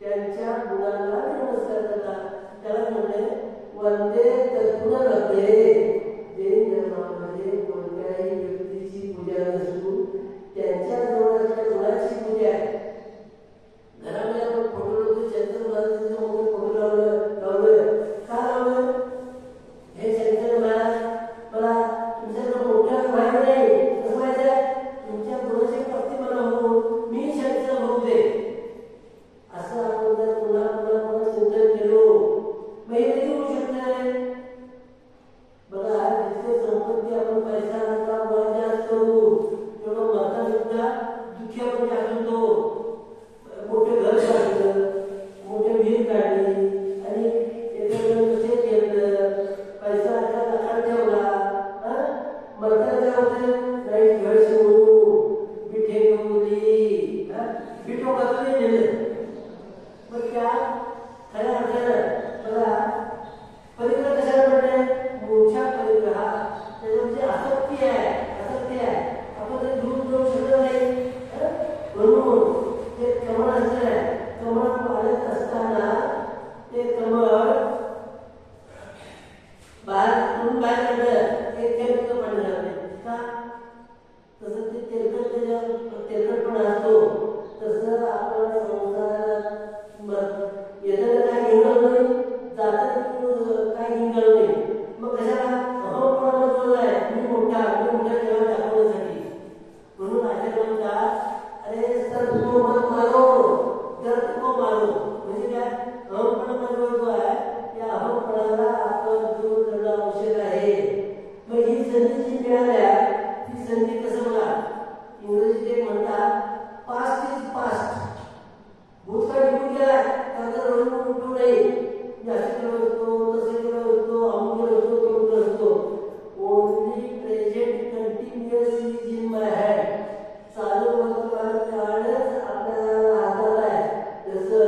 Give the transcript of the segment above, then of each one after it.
त्यांच्या मुलांना को मत मारो, दर्द को मारो. म्हणजे काय अहमपणा जो आहे त्या अहमपणाला आपण दूर करणं आवश्यक आहे. मग ही संधी जी मिळाल्या ती संधी कसं बघा इंग्रजीत ते म्हणतात पास्ट इज पास्ट. भूतकाळ निघून गेला त्याचा रडून उठू नये. जास्त केलं असतो तसं केलं असतो अमुक केलं असतो तमुक केलं असतो. Only present continuous is in my hand. चालू वर्तमान काळच आपल्या हातात आहे. जसं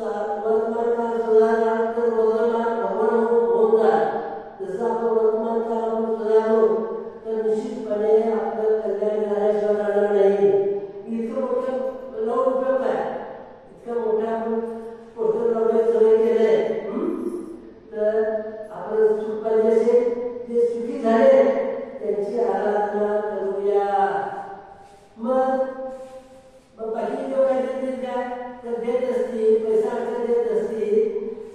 वर्तमान काळ सुधारला तर वर्तमान भगवान होऊन जाईल. जसं आपण वर्तमान काळामध्ये सुधारलो तर निश्चितपणे आपलं कल्याण झाल्याशिवाय राहणार नाही. इतकं मोठं लावून उपयोग आहे. इतकं मोठं आपण पोस्टर लावण्याची सवय केली आहे. तर आपण चूक पाहिजे असेल जे चुकी झाले त्यांची आराधना करूया. मग बाकी जो काय देत काय तर देत असतील पैसा अडचण देत असतील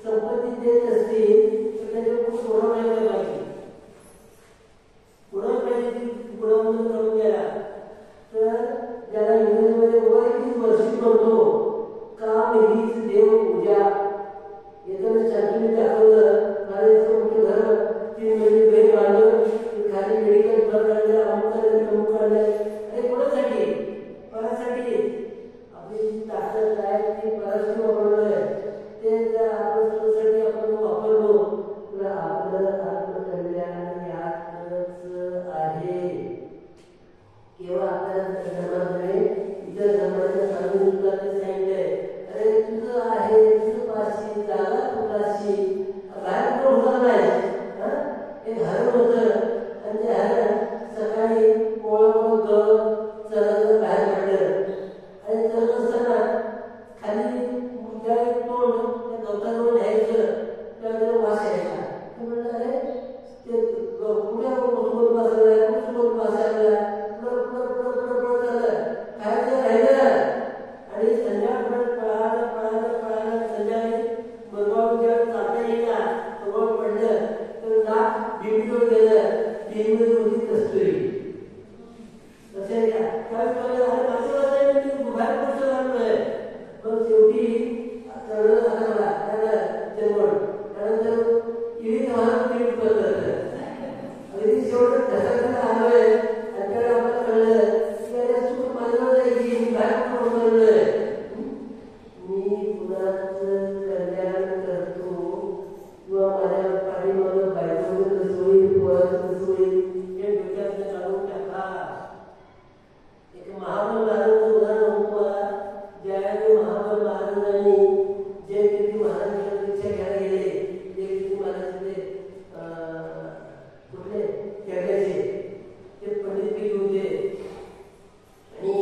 संपत्ती देत असतील तर त्याच्यावर खूप थोडा नाही पाहिजे. पुढं पाहिजे पुढं करून गेला तर ज्याला इंग्रजीमध्ये वर्क इज वर्शिप म्हणतो. काम हीच देव पूजा. येताना शांतीने दाखवलं मला इतकं मोठं घर 3 महिने बहीण बांधलं खाली मेडिकल काढलं अमुक काढलं तमुक काढलं. अरे कोणासाठी कोणासाठी आपली जी ताकद आहे ती परस्पर वापरलोय ते जर आपण स्वतःसाठी आपण वापरलो तर आपलं आत्मकल्याण यातच आहे. केवळ आपल्या धर्मात नाही इतर धर्माच्या सांगून सुद्धा ते सांगितलंय अरे तुझं आहे तुझं पाशी जागा तुलाशी बाहेर पण होणार नाही. एक हरण होतं आणि ते हरण सकाळी पोळं चढत बाहेर पडलं आणि चढत असताना खाली तोंड त्या गवताजवळ न्यायचं त्यावेळेला वास यायचा. ते म्हणलं अरे ते पुढे सोबत बसायला सोबत बसायला खायचं राहिलं आणि संध्याकाळपर्यंत पळालं संध्याकाळी बरोबर ज्यावेळी चालता येईना बरोबर पडलं तर नाक भिंतीवर गेलं. भिंतीमध्ये होती कस्तुरी. तसे काय बाहेर पुढचं लागलोय. पण शेवटी चढलं झाला जन्मड त्यानंतर इडी मला पीठ बदललं अगदी शेवट ढसायला आलोय आणि त्यावेळी आपल्याला कळलं की अरे चूक माझ्यावर जायची मी बाहेर पडून बनलोय. मी कुणाचं कल्याण करतो किंवा माझ्या पाठीमागं बायकोचं कसं होईल पोराचं कसं होईल हे डोक्यातनं काढून टाका. एक महाबल महाराजांचं उदाहरण होतं. ज्यावेळी महाबल महाराजांनी जे कीर्ती महाराजांच्या परीक्षा घ्यायला गेले जे कीर्ती महाराज ते कुठले जगाचे ते पंडितपैकी होते आणि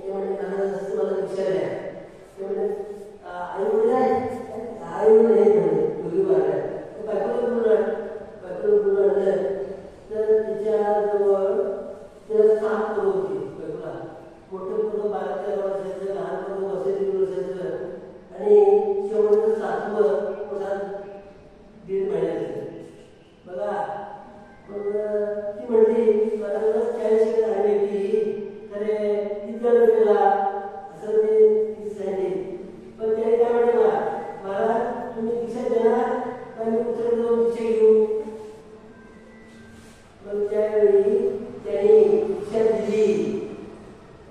ते म्हणजे महाराज असं मला विचारल्या ते म्हणजे आई वडील आहे आई वडील हे म्हणे दोघी बाहेर बायकोला बोलून आणलं तर तिच्याजवळ तिला 7 पोरं होती. बायकोला मोठं पोरं 12-13 वर्षाचं लहान पोरं वर्ष 3 वर्षाचं आणि शेवटचं 7वं पोटात 1.5 महिन्याचं. बघा मग ती म्हणली मला 40 राहिली की खरे इतक्या केला असं ते सांगितले. पण त्याने काय म्हणले मला तुम्ही दिशा देणार का मी उतर जाऊन दिशा घेऊ. मग त्यावेळी त्यांनी दिशा दिली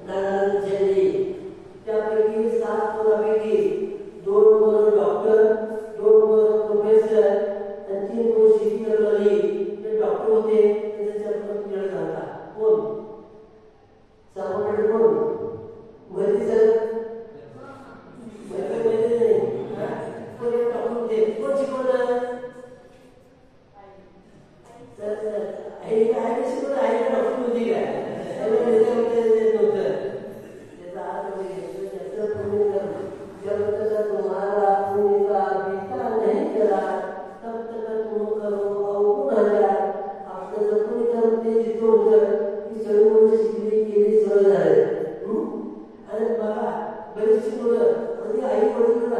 दिशा दिली. त्यापैकी 7 पोरापैकी 2 पोरं डॉक्टर 2 पोरं प्रोफेसर आणि 3 पोरं शेती करणारी. ते डॉक्टर होते त्याचा जन्म झाला. कोण सापडले कोण माहिती सर माहिती नाही कोण डॉक्टर होते कोण शिकवलं आई शिकवलं आईला डॉक्टर होती काय नव्हतं. त्याचा अर्थ त्याचं पुण्य जब तक तुम्हाला पुण्य का पिता नहीं करा तब तक तुम करो अवगुण हजार. आपलं जर पुण्य कर्म ते जिथं होतं ती सगळी मुलं शिकली केली सरळ झाले. आणि बघा बरीचशी मुलं म्हणजे आई वडील